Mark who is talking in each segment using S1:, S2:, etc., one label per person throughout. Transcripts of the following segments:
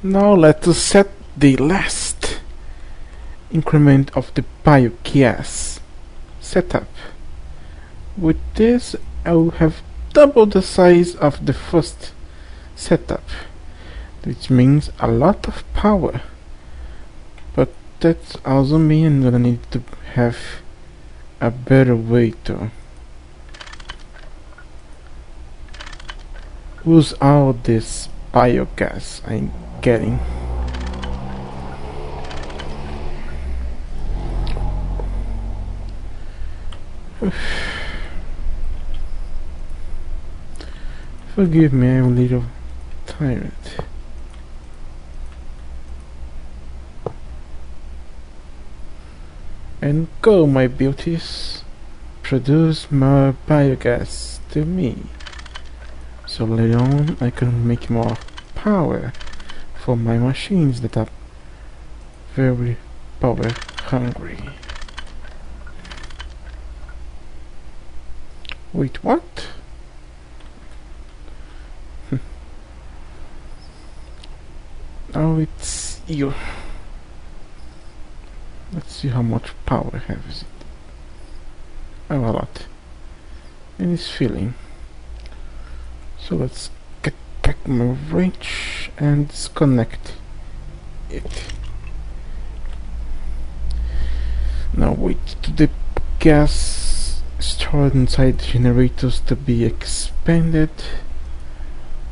S1: Now let us set the last increment of the biogas setup. With this, I will have double the size of the first setup, which means a lot of power. But that also means I'm gonna need to have a better way to use all this biogas I'm getting. Forgive me, I'm a little tired. And go, my beauties, produce more biogas to me, so later on I can make more power for my machines that are very power hungry. Wait, what? Oh, it's you. Let's see how much power has it. Oh, a lot. And it's filling. So let's get back my range and disconnect it. Now wait to the gas stored inside the generators to be expanded,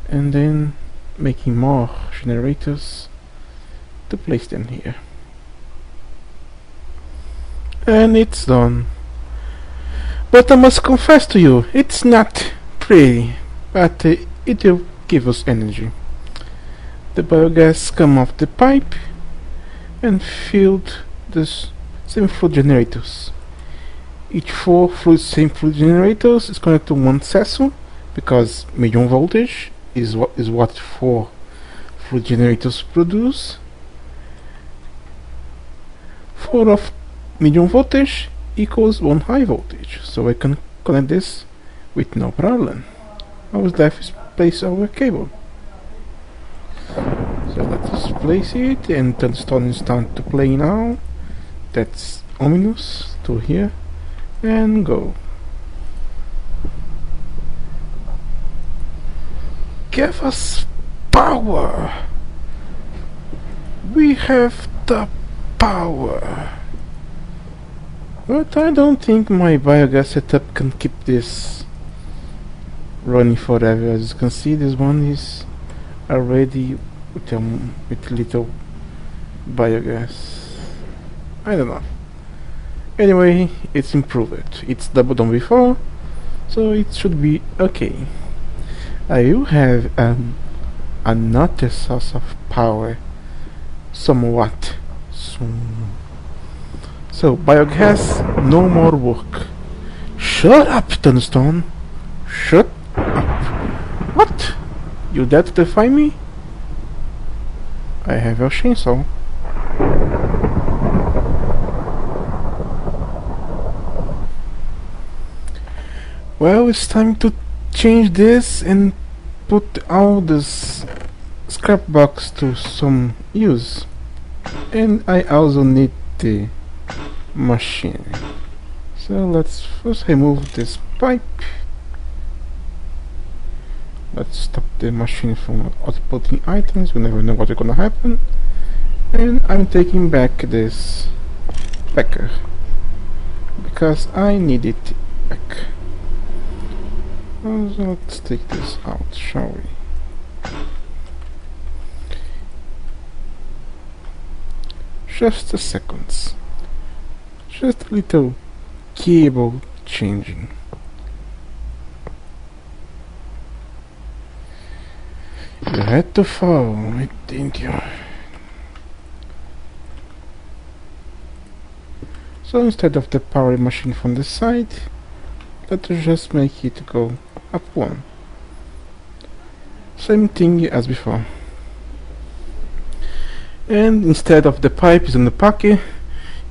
S1: and then making more generators to place them here. And it's done. But I must confess to you, it's not pretty, but it will give us energy. The biogas come off the pipe and filled the same fluid generators. Each same fluid generators is connected to one sensor, because medium voltage is what 4 fluid generators produce. 4 of medium voltage equals 1 high voltage, so I can connect this with no problem. All was left is place our cable. So let us place it, and the stone is starting to play now. That's ominous to here, and go. Give us power. We have the power. But I don't think my biogas setup can keep this running forever. As you can see, this one is already with little biogas. I don't know. Anyway, it's improved. It's double done before, so it should be okay. I will have another source of power somewhat soon. So biogas, no more work. Shut up, Tunstone. Shut up. What? You dare to defy me? I have your chainsaw. Well, it's time to change this and put all this scrap box to some use. And I also need the machine. So let's first remove this pipe. Let's stop the machine from outputting items. We never know what's gonna happen. And I'm taking back this packer because I need it back. So let's take this out, shall we? Just a second. Just a little cable changing. You had to follow me, didn't you? So instead of the power machine from the side, let's just make it go up one. Same thing as before. And instead of the pipe is in the pocket,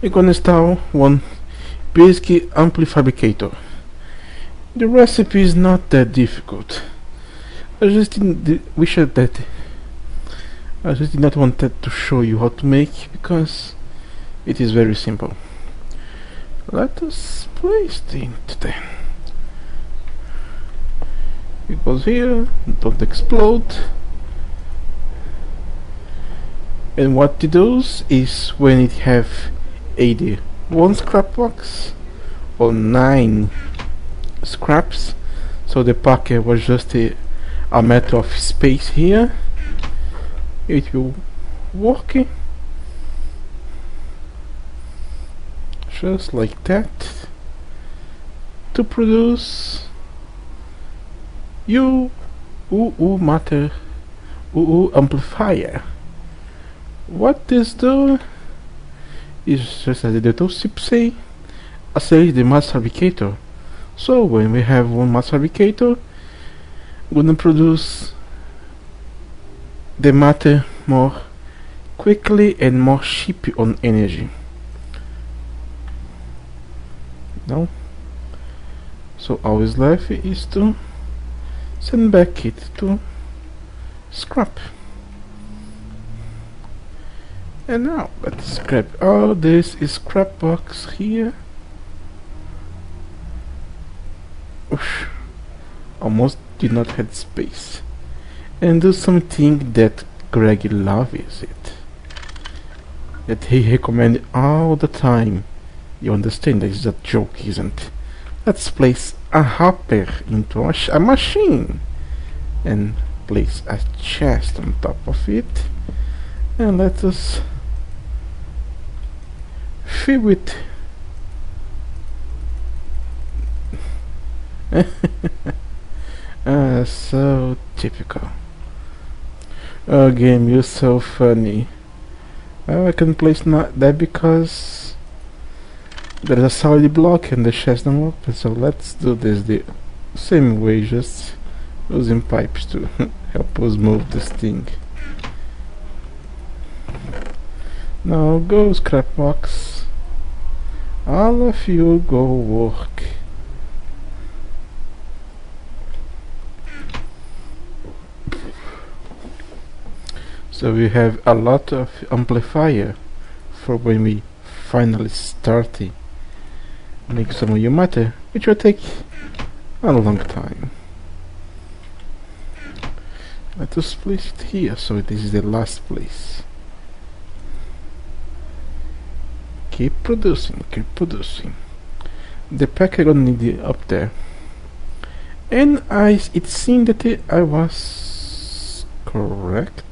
S1: you're gonna install one basic amplifier. The recipe is not that difficult. I just wish that I just did not wanted to show you how to make because it is very simple. Let us place the into there. It goes here, don't explode. And what it does is when it have either one scrap box or 9 scraps, so the packet was just a matter of space here, it will work just like that to produce matter amplifier. What this do is just as the title say, accelerate the mass fabricator. So when we have one mass fabricator, we're gonna produce the matter more quickly and more cheap on energy. No? So all is left is to send back it to scrap. And now let's scrap all this is scrap box here. Oof, almost did not have space. And do something that Greg loves it. That he recommends all the time. You understand that it's a joke, isn't it? Let's place a hopper into a machine and place a chest on top of it, and let us fill it. So typical. Oh game, you're so funny. I can place not that because there is a solid block and the chest don't open, so let's do this the same way, just using pipes to help us move this thing. Now go scrap box, all of you go work. So we have a lot of amplifier for when we finally start it. Make some of your matter, which will take a long time. Let us place it here, so this is the last place. Keep producing, keep producing. The packer gonna need it up there. And it seemed that I was correct.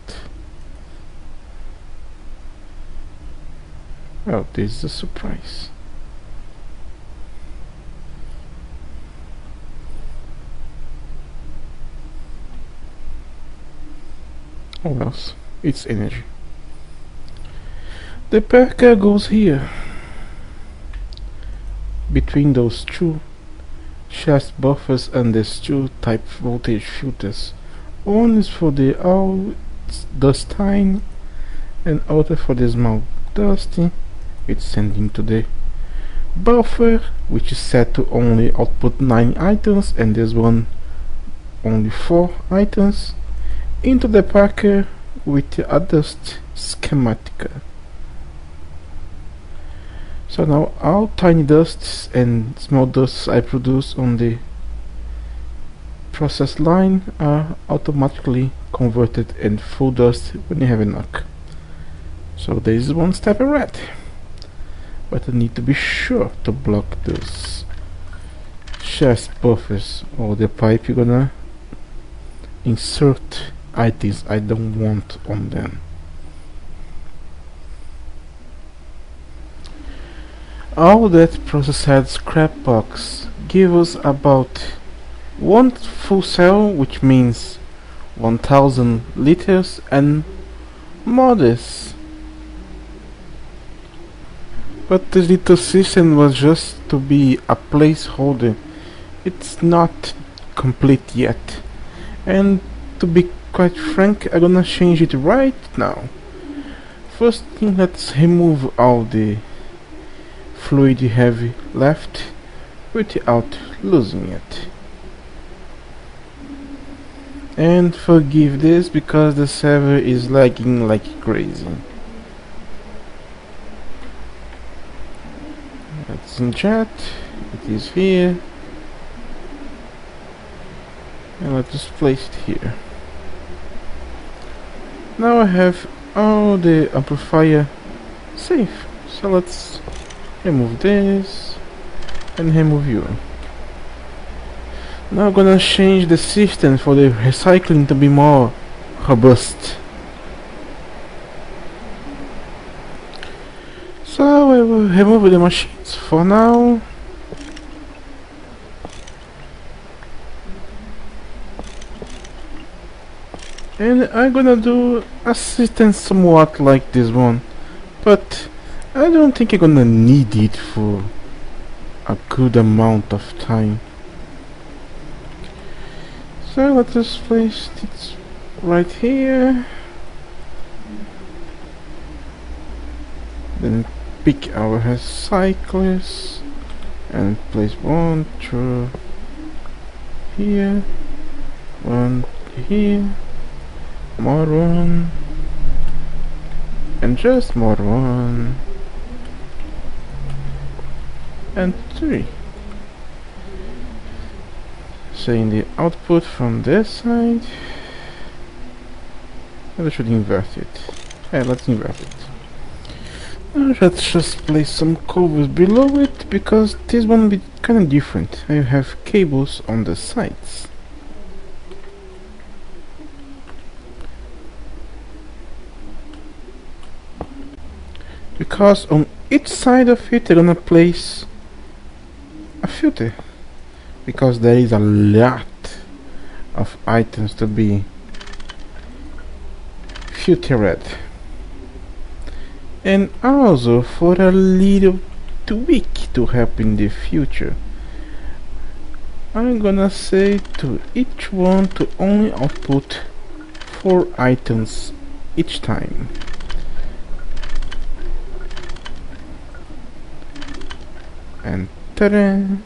S1: Oh, this is a surprise. Oh else, it's energy. The packer goes here between those two chest buffers and these two type voltage filters. One is for the all dustine and other for the small dusty. It's sending to the buffer, which is set to only output 9 items, and this one only 4 items, into the packer with the dust schematic. So now all tiny dusts and small dusts I produce on the process line are automatically converted in full dust when you have a knock. So there is one step ahead, but I need to be sure to block those chest buffers or the pipe you're gonna insert items I don't want on them. All that processed scrap box gives us about 1 full cell, which means 1000 liters and more this. But this little system was just to be a placeholder. It's not complete yet. And to be quite frank, I'm gonna change it right now. First thing, let's remove all the fluid you have left without losing it. And forgive this because the server is lagging like crazy. It's in chat, it is here, and let's just place it here. Now I have all the amplifier safe, so let's remove this and remove you. Now I'm gonna change the system for the recycling to be more robust. So I will remove the machines for now. And I'm gonna do a system somewhat like this one, but I don't think I'm gonna need it for a good amount of time. So let's just place it right here. Then pick our recyclers and place one through here, one here, more one, and just more one, and 3. So in the output from this side, I should invert it. Yeah, let's invert it. Now let's just place some covers below it, because this one will be kind of different. I have cables on the sides. Because on each side of it, I'm gonna place a filter. Because there is a lot of items to be filtered. And also for a little tweak to help in the future, I'm gonna say to each one to only output 4 items each time. And ta-da!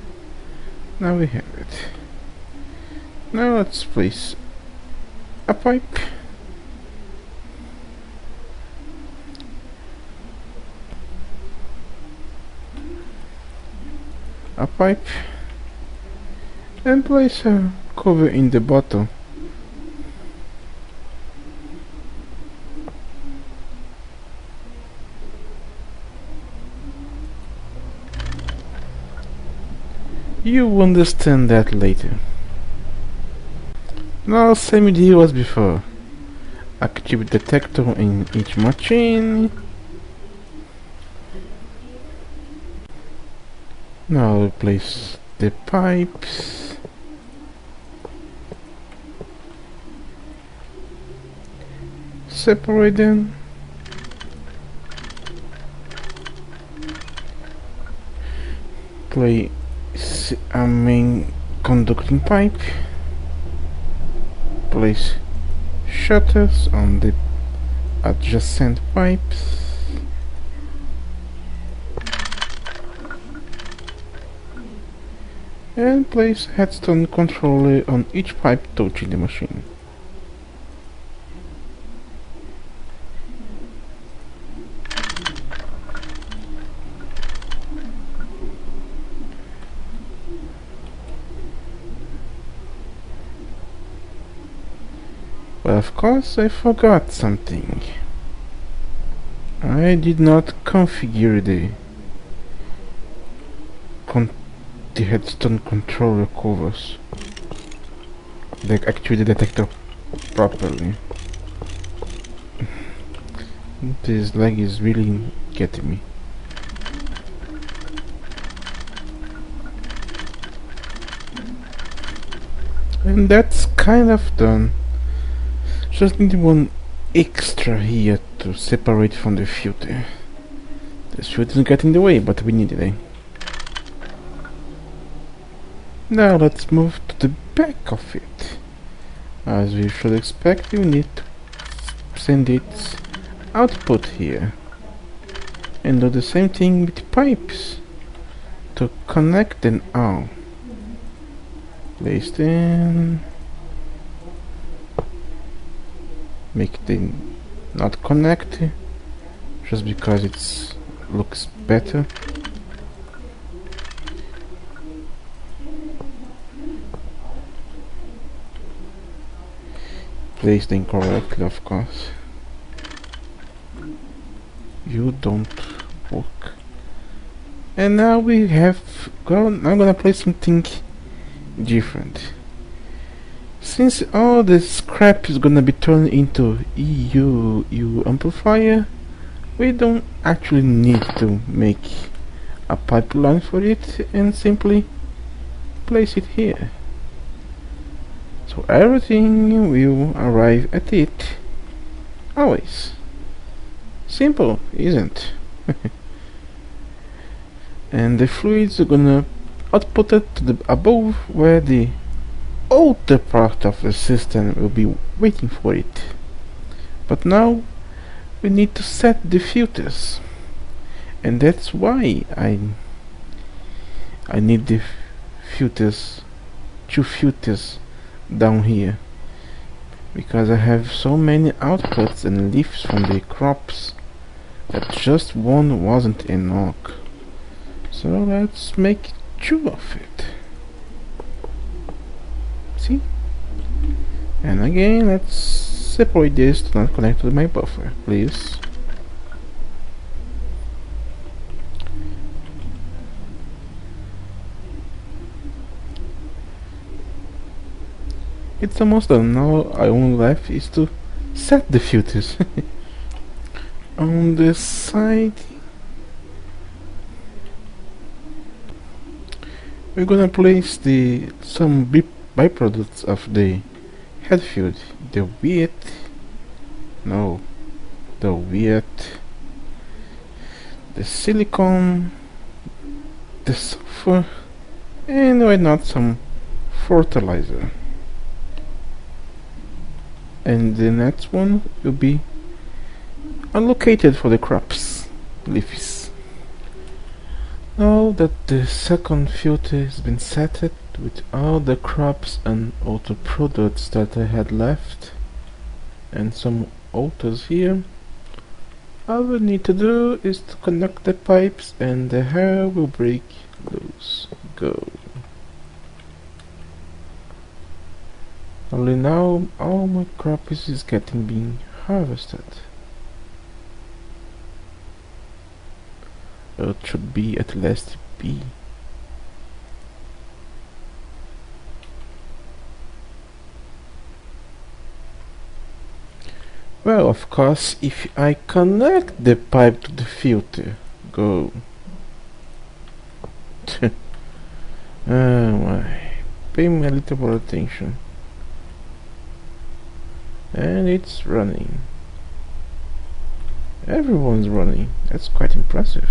S1: Now we have it. Now let's place a pipe. A pipe. And place a cover in the bottom. You understand that later. Now same deal as before. Active detector in each machine. Now replace the pipes. Separate them. Place a main conducting pipe. Place shutters on the adjacent pipes. And place headstone controller on each pipe touching the machine. But of course I forgot something. I did not configure the headstone controller covers, like actually the detector properly. This lag is really getting me. And that's kind of done. Just need one extra here to separate from the filter. This filter is getting in the way, but we need it, eh? Now let's move to the back of it. As we should expect, you need to send its output here. And do the same thing with pipes to connect them all. Place them. make them not connect just because it looks better. Place them correctly, of course. You don't work. And now we have I'm gonna play something different. Since all this crap is gonna be turned into EU amplifier, we don't actually need to make a pipeline for it and simply place it here. So everything will arrive at it always. Simple, isn't? And the fluids are gonna output it to the above where the outer part of the system will be waiting for it. But now we need to set the filters, and that's why I need the filters, 2 filters down here, because I have so many outputs and leaves from the crops that just one wasn't enough. So let's make 2 of it. See? And again, let's separate this to not connect to my buffer, please. It's almost done. Now I only left is to set the filters. On the side we're gonna place some byproducts of the head field. The wheat, the silicon, the sulfur, and why not some fertilizer. And the next one will be allocated for the crops, leaves. Now that the second filter has been set with all the crops and auto products that I had left, and some autos here, all we need to do is to connect the pipes and the hair will break loose. Go. Only now all my crop is being harvested. It should be at least B. Well, of course, if I connect the pipe to the filter, go. Oh my, pay me a little more attention. And it's running. Everyone's running. That's quite impressive.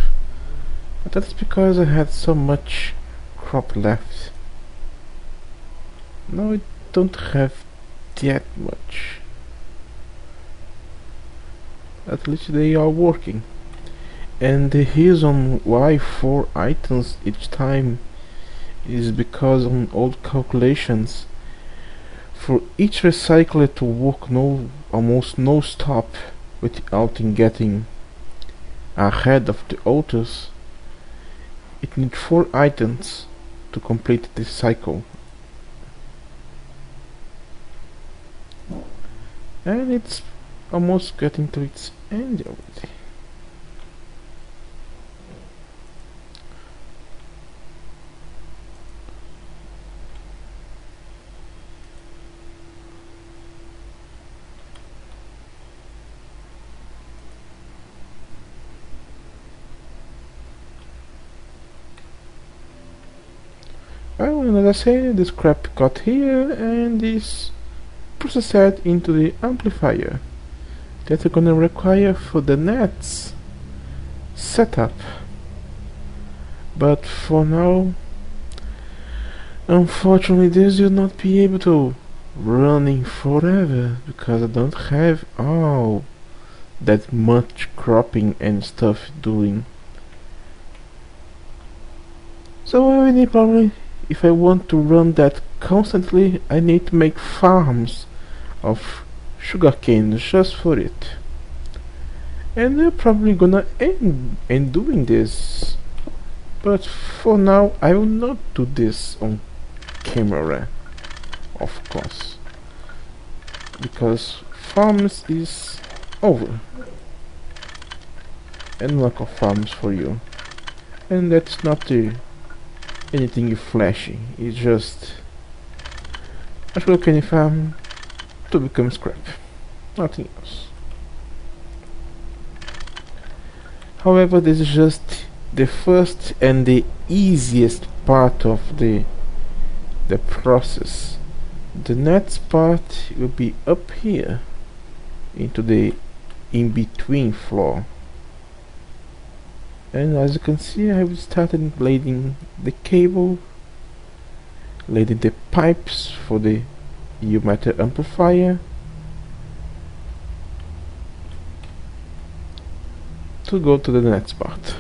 S1: But that's because I had so much crop left. Now I don't have that much. At least they are working. And the reason why 4 items each time is because on old calculations, for each recycler to work almost no stop without getting ahead of the others, it needs 4 items to complete this cycle. And it's almost getting to its end already. Well, and as I said, this crap got here and is processed into the amplifier that are gonna require for the nets setup. But for now, unfortunately, this will not be able to running forever because I don't have all that much cropping and stuff doing. So I need probably, if I want to run that constantly, I need to make farms of sugarcane just for it. And we're probably gonna end doing this, but for now I will not do this on camera, of course, because farms is over and lack of farms for you, and that's not anything flashy. It's just a sugarcane farm to become scrap, nothing else. However, this is just the first and the easiest part of the process. The next part will be up here into the in-between floor, and as you can see, I have started laying the cable, laying the pipes for the U matter amplifier to go to the next part.